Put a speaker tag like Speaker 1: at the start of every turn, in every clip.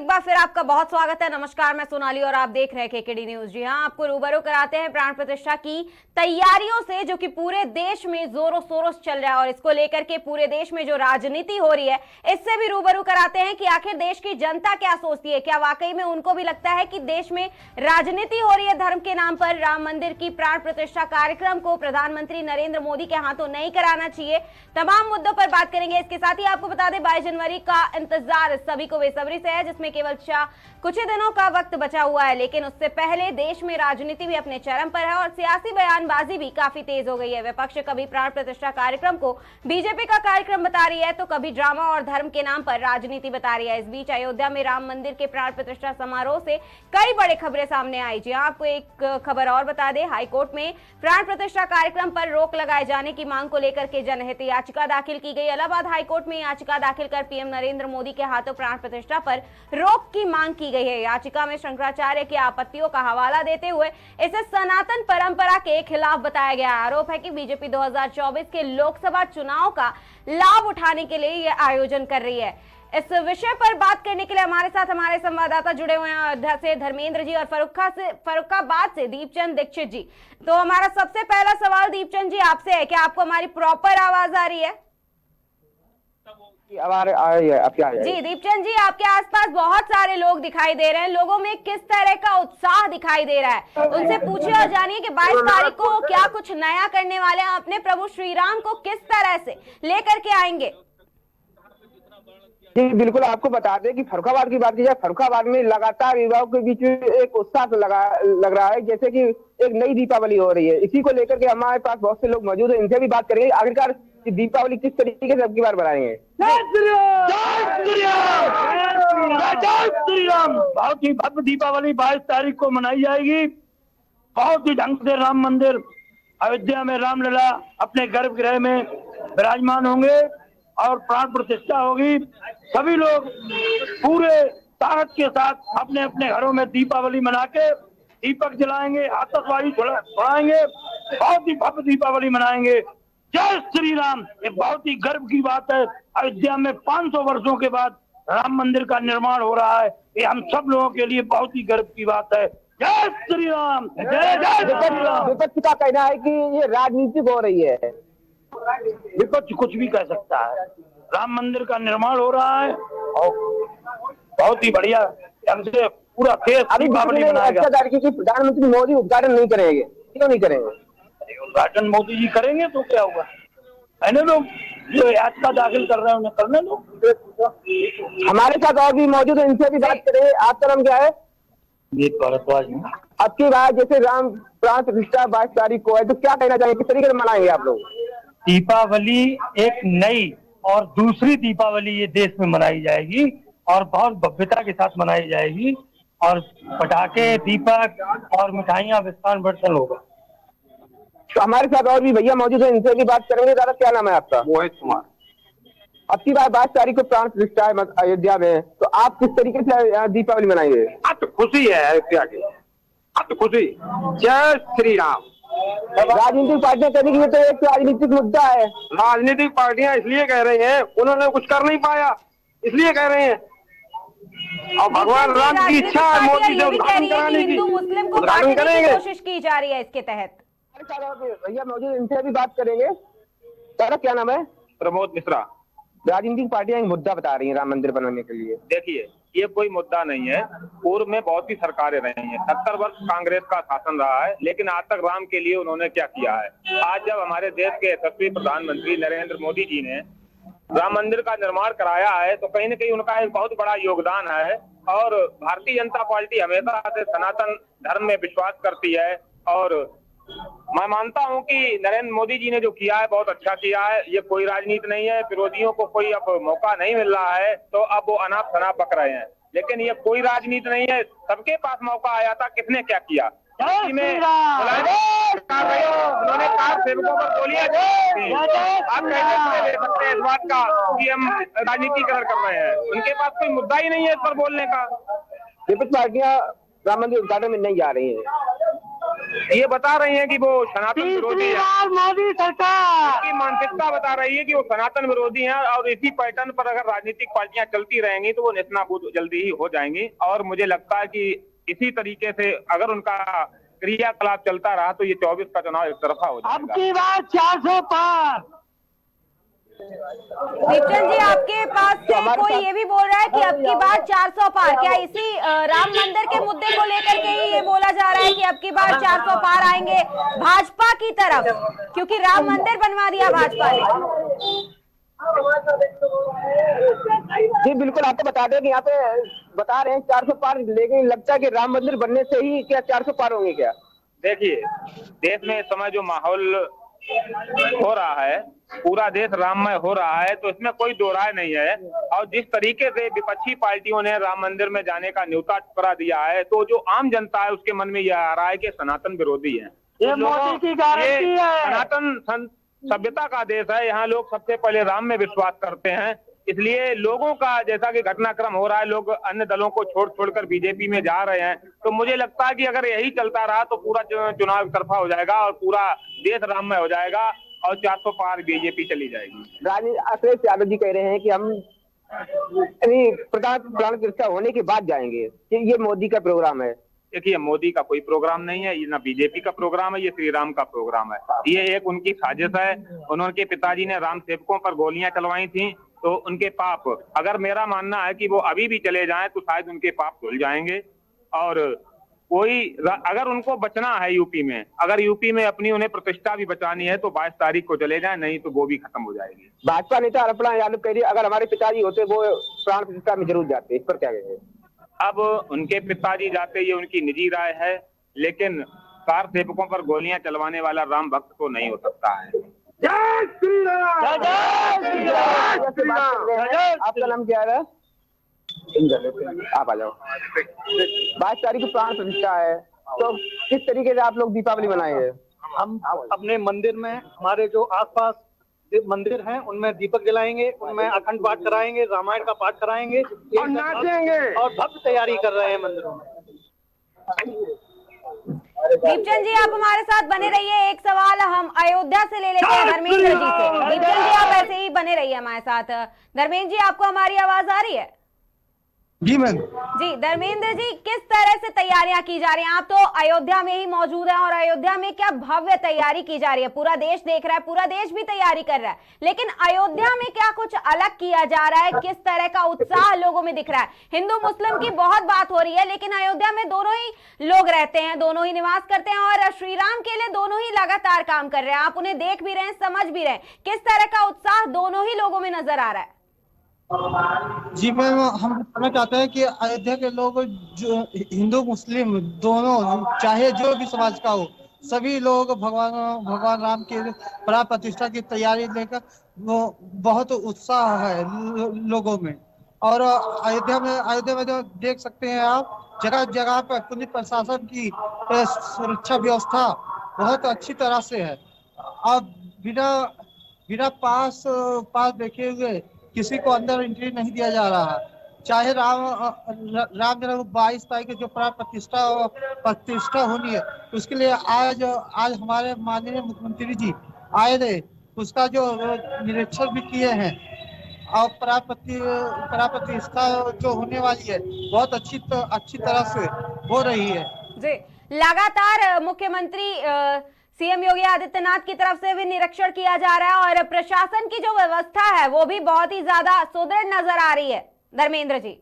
Speaker 1: एक बार फिर आपका बहुत स्वागत है। नमस्कार, मैं सोनाली और आप देख रहे हैं केकेडी न्यूज। जी हां, आपको रूबरू कराते हैं प्राण प्रतिष्ठा की तैयारियों से, जो कि पूरे देश में जोरों शोरों से चल रहा है और इसको लेकर के पूरे देश में जो राजनीति हो रही है, इससे भी रूबरू कराते हैं कि आखिर देश की जनता क्या सोचती है। क्या वाकई में उनको भी लगता है कि देश में राजनीति हो रही है धर्म के नाम पर? राम मंदिर की प्राण प्रतिष्ठा कार्यक्रम को प्रधानमंत्री नरेंद्र मोदी के हाथों नहीं कराना चाहिए। तमाम मुद्दों पर बात करेंगे। इसके साथ ही आपको बता दें, 22 जनवरी का इंतजार सभी को बेसब्री से है, जिसमें केवल कुछ ही दिनों का वक्त बचा हुआ है। लेकिन उससे पहले देश में राजनीति भी अपने चरम पर है और सियासी बयानबाजी भी काफी तेज हो गई है। विपक्ष कभी प्राण प्रतिष्ठा कार्यक्रम को बीजेपी का कार्यक्रम बता रही है, तो कभी ड्रामा और धर्म के नाम पर राजनीति बता रही है। इस बीच अयोध्या में राम मंदिर के प्राण प्रतिष्ठा समारोह से कई बड़ी खबरें सामने आई। जी आपको एक खबर और बता दें, हाईकोर्ट में प्राण प्रतिष्ठा कार्यक्रम पर रोक लगाए जाने की मांग को लेकर के जनहित याचिका दाखिल की गई। इलाहाबाद हाईकोर्ट में याचिका दाखिल कर पीएम नरेंद्र मोदी के हाथों प्राण प्रतिष्ठा पर रोक की मांग की गई है। याचिका में शंकराचार्य की आपत्तियों का हवाला देते हुए इसे सनातन परंपरा के खिलाफ बताया गया। आरोप है कि बीजेपी 2024 के लोकसभा चुनाव का लाभ उठाने के लिए यह आयोजन कर रही है। इस विषय पर बात करने के लिए हमारे साथ हमारे संवाददाता जुड़े हुए हैं अयोध्या से धर्मेंद्र जी और फर्रुखाबाद से दीपचंद दीक्षित जी। तो हमारा सबसे पहला सवाल दीपचंद जी आपसे है, क्या आपको हमारी प्रॉपर आवाज आ रही है? जी दीपचंद जी, आपके आसपास बहुत सारे लोग दिखाई दे रहे हैं, लोगों में किस तरह का उत्साह दिखाई दे रहा है? उनसे पूछिए और जानिए कि 22 तारीख को क्या कुछ नया करने वाले हैं, अपने प्रभु श्री राम को किस तरह से लेकर के आएंगे?
Speaker 2: जी बिल्कुल, आपको बता दें कि फर्रुखाबाद की बात की जाए, फर्रुखाबाद में लगातार युवाओं के बीच में एक उत्साह लग रहा है, जैसे कि एक नई दीपावली हो रही है। इसी को लेकर के हमारे पास बहुत से लोग मौजूद हैं, इनसे भी बात करेंगे आखिरकार दीपावली किस तरीके से अबकी बार बनाएंगे।
Speaker 3: बहुत ही भव्य दीपावली 22 तारीख को मनाई जाएगी। बहुत ही ढंग से राम मंदिर अयोध्या में रामलला अपने गर्भगृह में विराजमान होंगे और प्राण प्रतिष्ठा होगी। सभी लोग पूरे ताकत के साथ अपने अपने घरों में दीपावली मना के दीपक जलाएंगे, आतशबाजी छोड़ाएंगे, बहुत ही भव्य दीपावली मनाएंगे। जय श्री राम। ये बहुत ही गर्व की बात है, अयोध्या में 500 वर्षों के बाद राम मंदिर का निर्माण हो रहा है। ये हम सब लोगों के लिए बहुत ही गर्व की बात है। जय श्री राम, जय जय श्री राम।
Speaker 2: विपक्ष का कहना है कि ये राजनीतिक हो रही है।
Speaker 3: विपक्ष कुछ भी कह सकता है, राम मंदिर का निर्माण हो रहा है और बहुत ही बढ़िया ढंग से पूरा देश दीपावली मनाएगा।
Speaker 2: प्रधानमंत्री मोदी उद्घाटन नहीं करेंगे, क्यों नहीं करेंगे?
Speaker 3: उद्घाटन मोदी जी करेंगे तो क्या हुआ, है लोग जो याचिका दाखिल कर रहे हैं उन्हें करने दो।
Speaker 2: हमारे साथ और भी मौजूद है, इनसे भी बात करें। आपका नाम क्या है?
Speaker 3: भारद्वाज।
Speaker 2: अब की बार जैसे राम प्राण प्रतिष्ठा 22 तारीख को है, तो क्या कहना चाहिए, किस तरीके से मनाएंगे आप लोग?
Speaker 3: दीपावली एक नई और दूसरी दीपावली ये देश में मनाई जाएगी और बहुत भव्यता के साथ मनाई जाएगी और पटाखे, दीपक और मिठाइयाँ विस्तार बर्तन होगा।
Speaker 2: तो हमारे साथ और भी भैया मौजूद है, इनसे भी बात करेंगे। दादा क्या नाम है आपका?
Speaker 4: मोहित कुमार।
Speaker 2: अब की बार 22 तारीख को प्राण प्रतिष्ठा है अयोध्या में, तो आप किस तरीके से दीपावली मनाएंगे?
Speaker 4: अब तो खुशी है अयोध्या की, अब तो खुशी। जय श्री राम।
Speaker 2: राजनीतिक पार्टियां कहने की ये तो एक राजनीतिक मुद्दा है।
Speaker 4: राजनीतिक पार्टियां इसलिए कह रही हैं, उन्होंने कुछ कर नहीं पाया इसलिए कह रहे हैं, और भगवान राम की इच्छा है मोदी से उद्घाटन कराने की,
Speaker 1: हिंदू मुस्लिम को
Speaker 4: उद्घाटन
Speaker 1: बांटने की
Speaker 4: करेंगे।
Speaker 1: कोशिश की जा रही है इसके तहत।
Speaker 2: भैया मौजूद, इनसे भी बात करेंगे। दादा क्या नाम है?
Speaker 4: प्रमोद मिश्रा।
Speaker 2: राजनीतिक पार्टियां एक मुद्दा बता रही हैं राम मंदिर बनाने के लिए।
Speaker 4: देखिए, ये कोई मुद्दा नहीं है। पूर्व में बहुत सी सरकारें रही हैं, 70 वर्ष कांग्रेस का शासन रहा है, लेकिन आज तक राम के लिए उन्होंने क्या किया है? आज जब हमारे देश के यशस्वी प्रधानमंत्री नरेंद्र मोदी जी ने राम मंदिर का निर्माण कराया है, तो कहीं न कहीं उनका एक बहुत बड़ा योगदान है। और भारतीय जनता पार्टी हमेशा से सनातन धर्म में विश्वास करती है और मैं मानता हूं कि नरेंद्र मोदी जी ने जो किया है बहुत अच्छा किया है। ये कोई राजनीति नहीं है, विरोधियों को कोई अब मौका नहीं मिल रहा है तो अब वो अनाप शनाप बक रहे हैं, लेकिन ये कोई राजनीति नहीं है। सबके पास मौका आया था, किसने क्या किया? उन्होंने कार सेवकों पर गोलियां आप कैसे ले सकते हैं इस बात का कि हम राजनीतिकरण कर रहे हैं? उनके पास कोई मुद्दा ही नहीं है इस पर बोलने का।
Speaker 2: विपक्ष पार्टियां राम मंदिर उद्घाटन में नहीं जा रही हैं।
Speaker 4: ये बता रही हैं कि वो सनातन विरोधी है।
Speaker 3: मोदी सरकार
Speaker 4: की मानसिकता बता रही है कि वो सनातन विरोधी हैं और इसी पैटर्न पर अगर राजनीतिक पार्टियां चलती रहेंगी तो वो नेस्तनाबूद जल्दी ही हो जाएंगी। और मुझे लगता है कि इसी तरीके से अगर उनका क्रियाकलाप चलता रहा तो ये 24 का चुनाव एक तरफा हो
Speaker 3: अब
Speaker 4: जाएगा।
Speaker 3: की बार 400 पार।
Speaker 1: दीपचंद जी, आपके पास से कोई ये भी बोल रहा है कि अब की बार 400 पार, क्या इसी राम मंदिर के मुद्दे को लेकर के ही ये बोला जा रहा है कि अब की बार 400 पार आएंगे भाजपा की तरफ, क्योंकि राम मंदिर बनवा दिया भाजपा ने?
Speaker 2: जी बिल्कुल, आपको बता दें कि यहाँ पे बता रहे हैं 400 पार, लेकिन लगता है कि राम मंदिर बनने से ही क्या 400 पार होंगे क्या?
Speaker 4: देखिए, देश में इस समय जो माहौल हो रहा है, पूरा देश राममय हो रहा है, तो इसमें कोई दो राय नहीं है। और जिस तरीके से विपक्षी पार्टियों ने राम मंदिर में जाने का न्योता ठुकरा दिया है, तो जो आम जनता है उसके मन में यह आ रहा है कि सनातन विरोधी है।
Speaker 3: ये मोदी की गारंटी है।
Speaker 4: सनातन सभ्यता का देश है, यहाँ लोग सबसे पहले राम में विश्वास करते हैं। इसलिए लोगों का जैसा कि घटनाक्रम हो रहा है, लोग अन्य दलों को छोड़कर बीजेपी में जा रहे हैं, तो मुझे लगता है कि अगर यही चलता रहा तो पूरा चुनाव एक तरफा हो जाएगा और पूरा देश राममय हो जाएगा और 400 पार बीजेपी चली जाएगी।
Speaker 2: अखिलेश यादव जी कह रहे हैं कि हम प्राण प्रतिष्ठा होने के बाद जाएंगे, ये मोदी का प्रोग्राम है।
Speaker 4: देखिए, मोदी का कोई प्रोग्राम नहीं है, ये ना बीजेपी का प्रोग्राम है, ये श्री राम का प्रोग्राम है। ये एक उनकी साजिश है। उनके पिताजी ने राम सेवकों पर गोलियां चलवाई थी, तो उनके पाप, अगर मेरा मानना है कि वो अभी भी चले जाएं तो शायद उनके पाप धुल जाएंगे। और कोई अगर उनको बचना है यूपी में, अगर यूपी में अपनी उन्हें प्रतिष्ठा भी बचानी है तो 22 तारीख को चले जाएं, नहीं तो वो भी खत्म हो जाएगी।
Speaker 2: भाजपा नेता अर्पणा यादव कह रही है अगर हमारे पिताजी होते वो प्राण प्रतिष्ठा में जरूर जाते, इस पर क्या कहेंगे?
Speaker 4: अब उनके पिताजी जाते, ये उनकी निजी राय है, लेकिन कार सेवकों पर गोलियां चलवाने वाला राम भक्त तो नहीं हो सकता है।
Speaker 3: जय श्री राम।
Speaker 2: आपका नाम क्या है? आप आ जाओ। 22 तारीख को प्राण प्रतिष्ठा है, तो किस तरीके से आप लोग दीपावली मनाएंगे?
Speaker 5: हम अपने मंदिर में, हमारे जो आसपास मंदिर हैं उनमें दीपक जलाएंगे, उनमें अखंड पाठ कराएंगे, रामायण का पाठ कराएंगे
Speaker 3: और नाचेंगे
Speaker 5: और भव्य तैयारी कर रहे हैं मंदिरों में।
Speaker 1: दीपचंद जी, आप हमारे साथ बने रहिए। एक सवाल हम अयोध्या से ले लेते हैं धर्मेंद्र जी से। दीपचंद जी, आप ऐसे ही बने रहिए हमारे साथ। धर्मेंद्र जी, आपको हमारी आवाज आ रही है?
Speaker 5: जी मैम।
Speaker 1: जी धर्मेंद्र जी, किस तरह से तैयारियां की जा रही हैं? आप तो अयोध्या में ही मौजूद हैं और अयोध्या में क्या भव्य तैयारी की जा रही है। पूरा देश देख रहा है, पूरा देश भी तैयारी कर रहा है, लेकिन अयोध्या में क्या कुछ अलग किया जा रहा है? किस तरह का उत्साह लोगों में दिख रहा है? हिंदू मुस्लिम की बहुत बात हो रही है, लेकिन अयोध्या में दोनों ही लोग रहते हैं, दोनों ही निवास करते हैं और श्री राम के लिए दोनों ही लगातार काम कर रहे हैं। आप उन्हें देख भी रहे हैं, समझ भी रहे हैं। किस तरह का उत्साह दोनों ही लोगों में नजर आ रहा है?
Speaker 5: जी मैम, हम कहना चाहते हैं कि अयोध्या के लोग, जो हिंदू मुस्लिम दोनों, चाहे जो भी समाज का हो, सभी लोग भगवान राम के प्राण प्रतिष्ठा की तैयारी लेकर वो बहुत उत्साह है लोगों में। और अयोध्या में जो देख सकते हैं आप, जगह जगह पर पुलिस प्रशासन की सुरक्षा व्यवस्था बहुत अच्छी तरह से है। अब बिना पास देखे हुए किसी को अंदर एंट्री नहीं दिया जा रहा है। चाहे राम जन्म 22 तारीख की जो प्राण प्रतिष्ठा होनी है, उसके लिए आज हमारे माननीय मुख्यमंत्री जी आए थे, उसका जो निरीक्षण भी किए हैं और प्राण प्रतिष्ठा जो होने वाली है बहुत अच्छी तरह से हो रही है।
Speaker 1: जी, लगातार मुख्यमंत्री सीएम योगी आदित्यनाथ की तरफ से भी निरीक्षण किया जा रहा है और प्रशासन की जो व्यवस्था है वो भी बहुत ही ज्यादा सुदृढ़ नजर आ रही है। धर्मेंद्र जी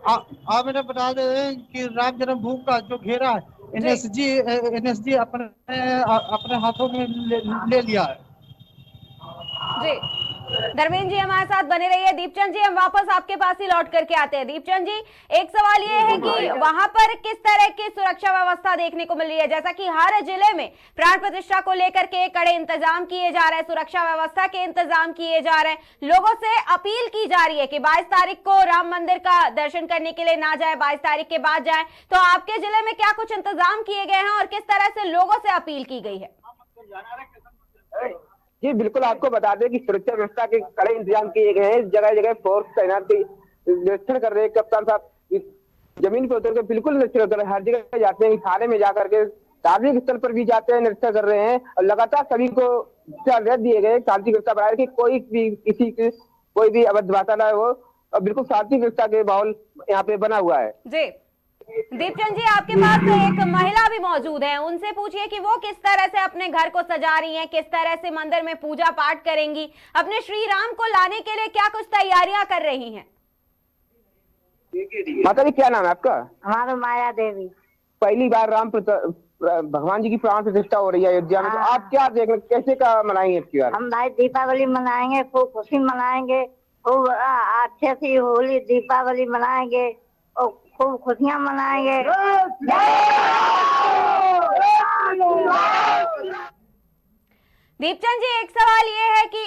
Speaker 5: आप मैंने बता दे कि राम जन्मभूमि का जो घेरा है एनएसजी अपने हाथों में ले लिया है।
Speaker 1: जी धर्मेंद्र जी हमारे साथ बने रहिए। दीपचंद जी, हम वापस आपके पास ही लौट करके आते हैं। दीपचंद जी, एक सवाल ये है कि वहां पर किस तरह की सुरक्षा व्यवस्था देखने को मिल रही है? जैसा कि हर जिले में प्राण प्रतिष्ठा को लेकर के कड़े इंतजाम किए जा रहे हैं, सुरक्षा व्यवस्था के इंतजाम किए जा रहे हैं, लोगों से अपील की जा रही है कि 22 तारीख को राम मंदिर का दर्शन करने के लिए ना जाए, 22 तारीख के बाद जाए। तो आपके जिले में क्या कुछ इंतजाम किए गए हैं और किस तरह से लोगों से अपील की गई है?
Speaker 2: जी बिल्कुल, आपको बता दें कि सुरक्षा व्यवस्था के कड़े इंतजाम किए गए हैं। जगह जगह फोर्स तैनाती निरीक्षण कर रहे हैं। कप्तान साहब जमीन पे उतर के बिल्कुल नृत्य कर रहे हैं, हर जगह जाते हैं, थाने में जाकर के सार्वजनिक स्थल पर भी जाते हैं, नृत्य कर रहे हैं और लगातार सभी को निर्देश दिए गए शांति व्यवस्था बनाए कि कोई भी किसी की कोई भी अभद्र भाषा ना हो और बिल्कुल शांति व्यवस्था के माहौल यहाँ पे बना हुआ है।
Speaker 1: जी दीपचंद जी, आपके पास तो एक महिला भी मौजूद है, उनसे पूछिए कि वो किस तरह से अपने घर को सजा रही हैं, किस तरह से मंदिर में पूजा पाठ करेंगी, अपने श्री राम को लाने के लिए क्या कुछ तैयारियां कर रही हैं।
Speaker 2: माता जी क्या नाम है आपका?
Speaker 6: हमारा माया देवी।
Speaker 2: पहली बार भगवान जी की प्राण प्रतिष्ठा हो रही है अयोध्या में, तो आप क्या देख रहे, कैसे का मनाएंगे इसकी बार?
Speaker 6: हम भाई दीपावली मनाएंगे, खूब खुशी मनाएंगे, खूब अच्छे से होली दीपावली मनाएंगे और खूब खुशियां मनाएंगे।
Speaker 1: दीपचंद जी, एक सवाल ये है कि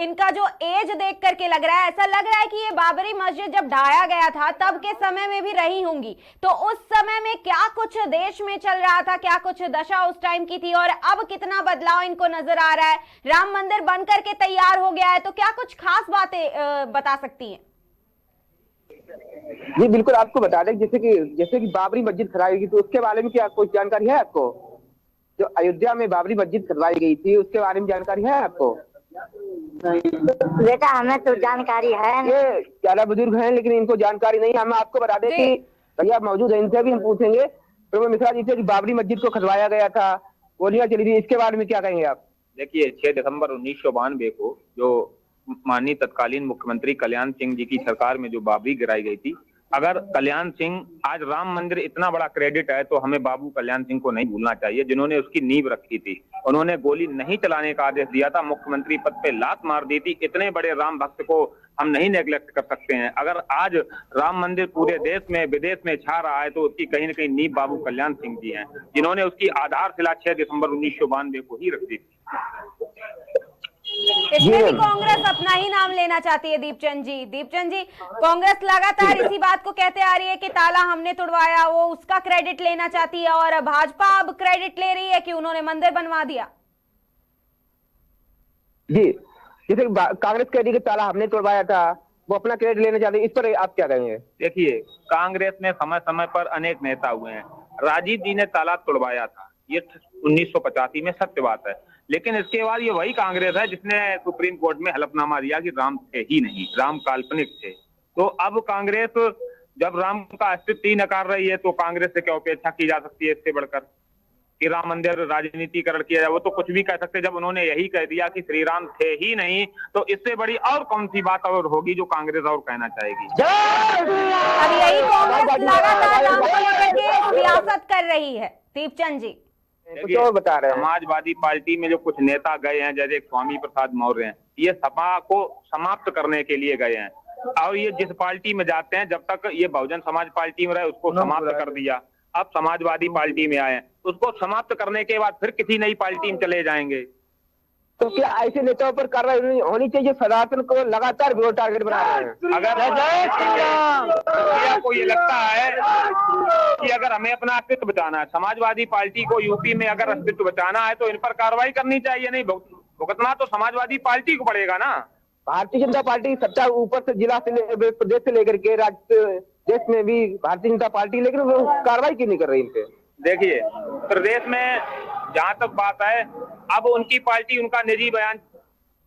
Speaker 1: इनका जो एज देख करके लग रहा है, ऐसा लग रहा है कि ये बाबरी मस्जिद जब ढाया गया था तब के समय में भी रही होंगी, तो उस समय में क्या कुछ देश में चल रहा था, क्या कुछ दशा उस टाइम की थी और अब कितना बदलाव इनको नजर आ रहा है। राम मंदिर बन करके तैयार हो गया है, तो क्या कुछ खास बातें बता सकती हैं?
Speaker 2: जी बिल्कुल, आपको बता दें जैसे कि बाबरी मस्जिद खराई गई, तो उसके बारे में क्या कोई जानकारी है आपको? जो अयोध्या में बाबरी मस्जिद खरवाई गई थी उसके बारे में जानकारी है आपको?
Speaker 6: बेटा हमें तो जानकारी है।
Speaker 2: ये ज्यादा बुजुर्ग हैं लेकिन इनको जानकारी नहीं। हम आपको बता दें कि भैया मौजूद है, इनसे भी हम पूछेंगे प्रभु मिश्रा जी से कि बाबरी मस्जिद को खरवाया गया था, गोलियां चली थी, इसके बारे में क्या कहेंगे आप?
Speaker 4: देखिए 6 दिसंबर 1992 को जो माननीय तत्कालीन मुख्यमंत्री कल्याण सिंह जी की सरकार में जो बाबरी गिराई गई थी, अगर कल्याण सिंह, आज राम मंदिर इतना बड़ा क्रेडिट है तो हमें बाबू कल्याण सिंह को नहीं भूलना चाहिए, जिन्होंने उसकी नींव रखी थी। उन्होंने गोली नहीं चलाने का आदेश दिया था, मुख्यमंत्री पद पे लात मार दी थी। इतने बड़े राम भक्त को हम नहीं नेग्लेक्ट कर सकते हैं। अगर आज राम मंदिर पूरे देश में विदेश में छा रहा है तो उसकी कहीं न कहीं नींव बाबू कल्याण सिंह जी हैं, जिन्होंने उसकी आधारशिला 6 दिसंबर 1992 को ही रखी थी।
Speaker 1: इसमें भी कांग्रेस अपना ही नाम लेना चाहती है दीपचंद जी। दीपचंद जी, कांग्रेस लगातार इसी बात को कहते आ रही है कि ताला हमने तुड़वाया, वो उसका क्रेडिट लेना चाहती है और भाजपा अब क्रेडिट ले रही है कि उन्होंने मंदिर बनवा दिया।
Speaker 2: जी, जैसे कांग्रेस कह रही है कि ताला हमने तोड़वाया था, वो अपना क्रेडिट लेना चाहते हैं, इस पर आप क्या कहेंगे?
Speaker 4: देखिए, कांग्रेस में समय समय पर अनेक नेता हुए हैं। राजीव जी ने ताला तोड़वाया था, ये 1985 में सत्य बात है, लेकिन इसके बाद ये वही कांग्रेस है जिसने सुप्रीम कोर्ट में हलफनामा दिया कि राम थे ही नहीं, राम काल्पनिक थे। तो अब कांग्रेस जब राम का अस्तित्व ही नकार रही है तो कांग्रेस से क्या अपेक्षा की जा सकती है इससे बढ़कर कि राम मंदिर राजनीतिकरण किया जाए? वो तो कुछ भी कह सकते, जब उन्होंने यही कह दिया कि श्री राम थे ही नहीं, तो इससे बड़ी और कौन सी बात और होगी जो कांग्रेस और कहना चाहेगी?
Speaker 1: अब यही कांग्रेस लगातार राम को लेकर के सियासत कर रही है। दीपचंद जी,
Speaker 2: कुछ और बता रहे हैं।
Speaker 4: समाजवादी पार्टी में जो कुछ नेता गए हैं, जैसे स्वामी प्रसाद मौर्य हैं, ये सपा को समाप्त करने के लिए गए हैं और ये जिस पार्टी में जाते हैं, जब तक ये बहुजन समाज पार्टी में रहे उसको समाप्त कर दिया, अब समाजवादी पार्टी में आए, उसको समाप्त करने के बाद फिर किसी नई पार्टी में चले जाएंगे।
Speaker 2: तो क्या ऐसे नेताओं पर कार्रवाई होनी चाहिए? सनातन को लगातार विरोध टारगेट बना रहे हैं।
Speaker 4: अगर को ये लगता है कि अगर हमें अपना अस्तित्व बचाना है, समाजवादी पार्टी को यूपी में अगर अस्तित्व बचाना है तो इन पर कार्रवाई करनी चाहिए, नहीं भुगतना तो समाजवादी पार्टी को पड़ेगा ना।
Speaker 2: भारतीय जनता पार्टी सत्ता ऊपर से जिला से प्रदेश से लेकर के राज्य देश में भी भारतीय जनता पार्टी, लेकिन वो कार्रवाई क्यों नहीं कर रही इन पे?
Speaker 4: देखिए, प्रदेश में जहां तक बात है, अब उनकी पार्टी उनका निजी बयान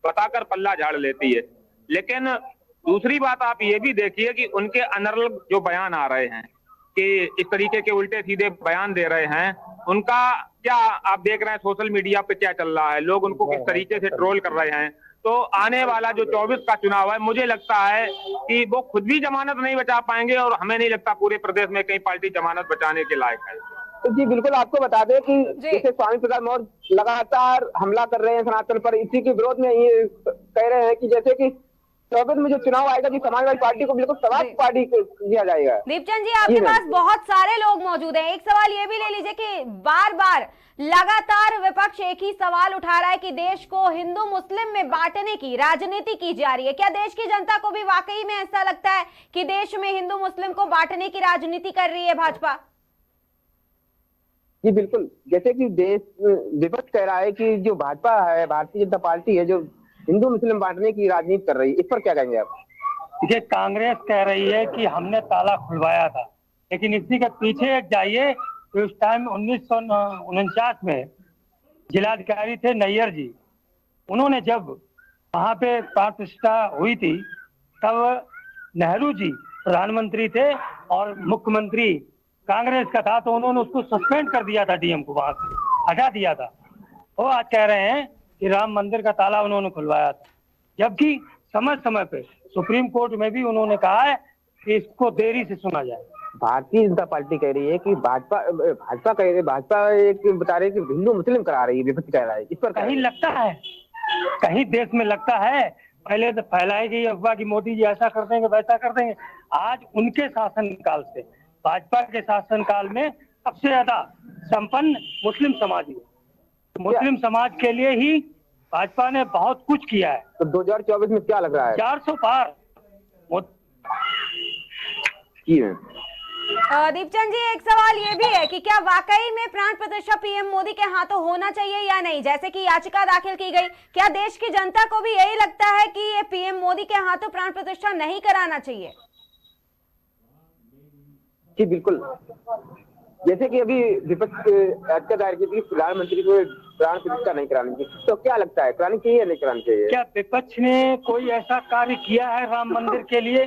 Speaker 4: बताकर पल्ला झाड़ लेती है, लेकिन दूसरी बात आप ये भी देखिए कि उनके अनर्गल जो बयान आ रहे हैं कि इस तरीके के उल्टे सीधे बयान दे रहे हैं, उनका क्या आप देख रहे हैं सोशल मीडिया पे क्या चल रहा है, लोग उनको किस तरीके से ट्रोल कर रहे हैं। तो आने वाला जो 24 का चुनाव है, मुझे लगता है कि वो खुद भी जमानत नहीं बचा पाएंगे और हमें नहीं लगता पूरे प्रदेश में कई पार्टी जमानत बचाने के लायक है।
Speaker 2: तो जी बिल्कुल, आपको बता दें कि जैसे स्वामी प्रसाद मौर्य लगातार हमला कर रहे हैं सनातन पर, इसी के विरोध में ये कह रहे हैं कि जैसे कि 24 में जो चुनाव आएगा कि समाजवादी पार्टी को बिल्कुल समाज पार्टी किया जाएगा।
Speaker 1: दीपचंद जी, आपके पास बहुत सारे लोग मौजूद हैं, एक सवाल ये भी ले लीजिए कि बार बार लगातार विपक्ष एक ही सवाल उठा रहा है कि देश को हिंदू मुस्लिम में बांटने की राजनीति की जा रही है। क्या देश की जनता को भी वाकई में ऐसा लगता है कि देश में हिंदू मुस्लिम को बांटने की राजनीति कर रही है भाजपा?
Speaker 2: जी बिल्कुल, जैसे कि देश विपक्ष कह रहा है कि जो भाजपा है, भारतीय जनता पार्टी है, जो हिंदू मुस्लिम बांटने की राजनीति कर रही है, इस पर क्या कहेंगे आप?
Speaker 3: देखिए, कांग्रेस कह रही है कि हमने ताला खुलवाया था, लेकिन इसी के पीछे जाइए तो उस टाइम 1949 में जिलाधिकारी थे नैयर जी। उन्होंने जब वहां पे प्राण प्रतिष्ठा हुई थी तब नेहरू जी प्रधानमंत्री थे और मुख्यमंत्री कांग्रेस का था, तो उन्होंने उसको सस्पेंड कर दिया था, डीएम को वहां से हटा दिया था। वो आज कह रहे हैं कि राम मंदिर का ताला उन्होंने खुलवाया था, जबकि समय समय पे सुप्रीम कोर्ट में भी उन्होंने कहा है कि इसको देरी से सुना जाए।
Speaker 2: भारतीय जनता पार्टी कह रही है कि भाजपा एक बता रही है कि हिंदू मुस्लिम करा रही है, विपक्ष कह रहा है, इस पर
Speaker 3: कहीं लगता है, कहीं देश में लगता है, पहले तो फैलाई गई अफवाह कि मोदी जी ऐसा कर देंगे वैसा कर देंगे। आज उनके शासनकाल से, भाजपा के शासनकाल में सबसे ज्यादा संपन्न मुस्लिम समाज है। मुस्लिम समाज के लिए ही भाजपा ने बहुत कुछ किया है।
Speaker 2: तो 2024 में क्या लग रहा है?
Speaker 3: 400 पार
Speaker 1: दीपचंद जी, एक सवाल ये भी है कि क्या वाकई में प्राण प्रतिष्ठा पीएम मोदी के हाथों होना चाहिए या नहीं? जैसे कि याचिका दाखिल की गई, क्या देश की जनता को भी यही लगता है कि ये पीएम मोदी के हाथों प्राण प्रतिष्ठा नहीं कराना चाहिए?
Speaker 2: जी बिल्कुल, जैसे कि अभी विपक्ष याचिका दायर की थी प्रधानमंत्री को प्राण प्रतिष्ठा नहीं करानी चाहिए, तो क्या लगता है करानी चाहिए या नहीं करानी चाहिए?
Speaker 3: क्या विपक्ष ने कोई ऐसा कार्य किया है राम मंदिर के लिए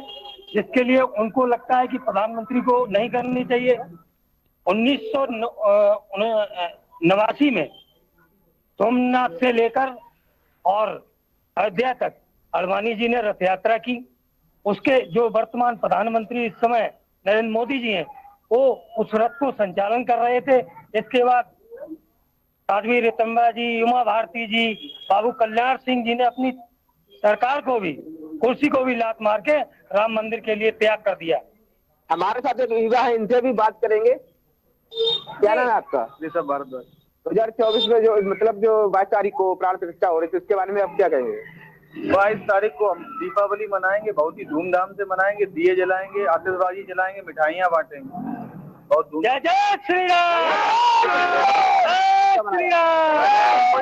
Speaker 3: जिसके लिए उनको लगता है कि प्रधानमंत्री को नहीं करनी चाहिए? 1989 में सोमनाथ से लेकर और अयोध्या तक अडवाणी जी ने रथ यात्रा की। उसके जो वर्तमान प्रधानमंत्री इस समय नरेंद्र मोदी जी हैं, वो उस रथ को संचालन कर रहे थे। इसके बाद साध्वी रितंबा जी, उमा भारती जी, बाबू कल्याण सिंह जी ने अपनी सरकार को भी, कुर्सी को भी लात मार के राम मंदिर के लिए त्याग कर दिया।
Speaker 2: हमारे साथ एक युवा है, इनसे भी बात करेंगे। क्या नाम है आपका? ऋषभ भारद्वाज। 2024 में जो मतलब जो 22 तारीख को प्राण प्रतिष्ठा हो रही थी, उसके बारे में आप क्या कहेंगे?
Speaker 7: 22 तारीख को हम दीपावली मनाएंगे, बहुत ही धूमधाम से मनाएंगे, दिए जलाएंगे, आतिशबाजी जलाएंगे, मिठाइयाँ बांटेंगे, बहुत धूम।
Speaker 3: जय जय श्री राम।
Speaker 7: कोई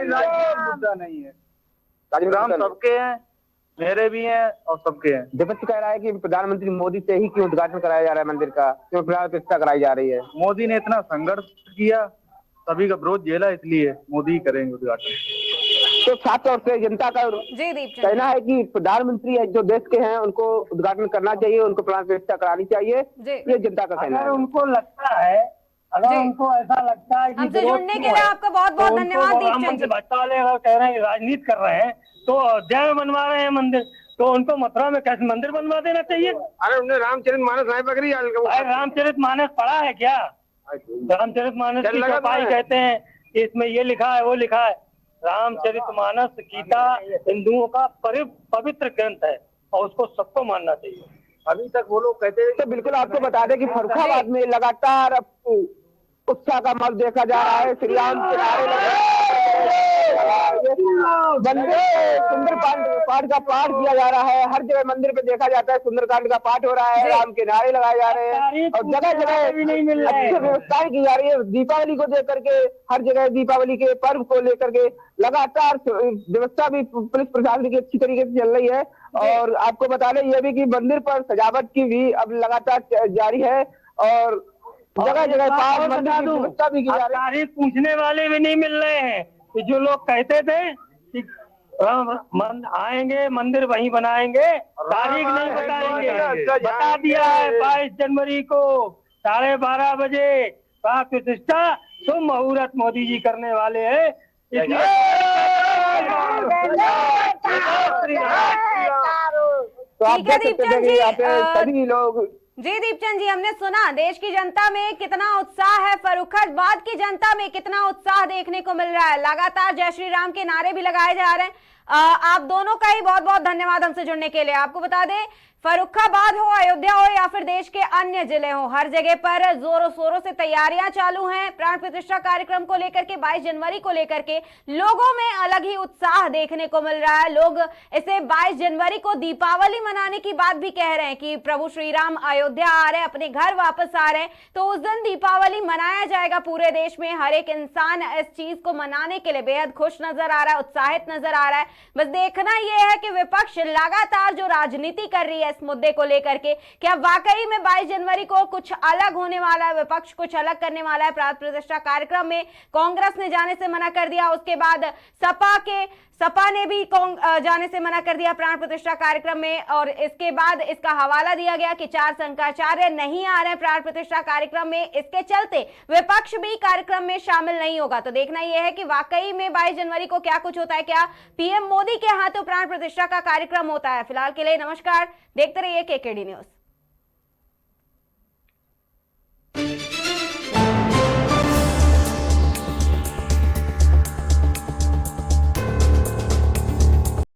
Speaker 7: राजनीतिक मुद्दा नहीं है, राम सबके हैं, मेरे भी हैं और सबके हैं।
Speaker 2: विपक्ष कह रहा है कि प्रधानमंत्री मोदी से ही क्यों उद्घाटन कराया जा रहा है मंदिर का, क्यों प्राण प्रतिष्ठा कराई जा रही है?
Speaker 7: मोदी ने इतना संघर्ष किया, सभी का विरोध झेला, इसलिए मोदी करेंगे उद्घाटन।
Speaker 2: तो खास तौर से जनता का
Speaker 1: जी दीपचंद,
Speaker 2: कहना है कि प्रधानमंत्री जो देश के हैं उनको उद्घाटन करना चाहिए, उनको प्राण प्रतिष्ठा करानी चाहिए, ये जनता का कहना है।
Speaker 3: अगर उनको लगता है, अगर उनको ऐसा लगता है कि
Speaker 1: हमसे जुड़ने के लिए आपका बहुत बहुत धन्यवाद दीपचंद जी।
Speaker 3: भाजपा वाले अगर कह रहे हैं राजनीति कर रहे हैं तो अयोध्या में बनवा रहे हैं मंदिर, तो उनको मथुरा में कैसे मंदिर बनवा देना चाहिए?
Speaker 2: अरे उन्हें रामचरितमानस नहीं पकड़ी?
Speaker 3: रामचरितमानस पढ़ा है क्या? रामचरितमानस की छपाई कहते हैं कि इसमें ये लिखा है वो लिखा है। रामचरितमानस गीता हिंदुओं का पवित्र ग्रंथ है और उसको सबको मानना चाहिए।
Speaker 7: अभी तक वो लोग कहते हैं।
Speaker 2: तो बिल्कुल आपको बता दें कि फर्रुखाबाद में लगातार उत्साह का माहौल देखा जा रहा है। श्री राम के नारे वंदे सुंदरकांड पाठ का पाठ किया जा रहा है। हर जगह मंदिर पे देखा जाता है सुंदरकांड का पाठ हो रहा है, राम के नारे लगाए जा रहे हैं और जगह जगह अच्छी व्यवस्थाएं की जा रही है। दीपावली को लेकर के हर जगह दीपावली के पर्व को लेकर के लगातार व्यवस्था भी पुलिस प्रशासन की अच्छी तरीके से चल रही है। और आपको बता दें ये भी कि मंदिर पर सजावट की भी अब लगातार जारी है और जगह जगह पाठ मंदिर की व्यवस्था भी की जा रही है।
Speaker 3: तारीख पूछने वाले भी नहीं मिल रहे हैं। तो जो लोग कहते थे कि आएंगे मंदिर वहीं बनाएंगे, तारीख नहीं बताएंगे, बता दिया है 22 जनवरी को 12:30 बजे प्राण प्रतिष्ठा शुभ मुहूर्त मोदी जी करने वाले हैं।
Speaker 2: तो आप देख सकते हैं यहाँ पे सभी लोग।
Speaker 1: जी दीपचंद जी, हमने सुना देश की जनता में कितना उत्साह है, फर्रुखाबाद की जनता में कितना उत्साह देखने को मिल रहा है। लगातार जय श्री राम के नारे भी लगाए जा रहे हैं। आप दोनों का ही बहुत बहुत धन्यवाद हमसे जुड़ने के लिए। आपको बता दें फर्रुखाबाद हो, अयोध्या हो या फिर देश के अन्य जिले हो, हर जगह पर जोरों शोरों से तैयारियां चालू हैं प्राण प्रतिष्ठा कार्यक्रम को लेकर के। 22 जनवरी को लेकर के लोगों में अलग ही उत्साह देखने को मिल रहा है। लोग इसे 22 जनवरी को दीपावली मनाने की बात भी कह रहे हैं कि प्रभु श्री राम अयोध्या आ रहे हैं, अपने घर वापस आ रहे हैं, तो उस दिन दीपावली मनाया जाएगा पूरे देश में। हर एक इंसान इस चीज को मनाने के लिए बेहद खुश नजर आ रहा है, उत्साहित नजर आ रहा है। बस देखना यह है कि विपक्ष लगातार जो राजनीति कर रही है, इस मुद्दे को लेकर के। क्या वाकई में 22 जनवरी को कुछ अलग होने वाला है, विपक्ष कुछ अलग करने वाला है? प्राण प्रतिष्ठा कार्यक्रम में कांग्रेस ने जाने से मना कर दिया, उसके बाद सपा ने भी जाने से मना कर दिया प्राण प्रतिष्ठा कार्यक्रम में, और इसके बाद इसका हवाला दिया गया कि 4 शंकराचार्य नहीं आ रहे प्राण प्रतिष्ठा कार्यक्रम में, इसके चलते विपक्ष भी कार्यक्रम में शामिल नहीं होगा। तो देखना यह है कि वाकई में 22 जनवरी को क्या कुछ होता है, क्या पीएम मोदी के हाथों प्राण प्रतिष्ठा का कार्यक्रम होता है। फिलहाल के लिए नमस्कार, देखते रहिए केकेडी न्यूज।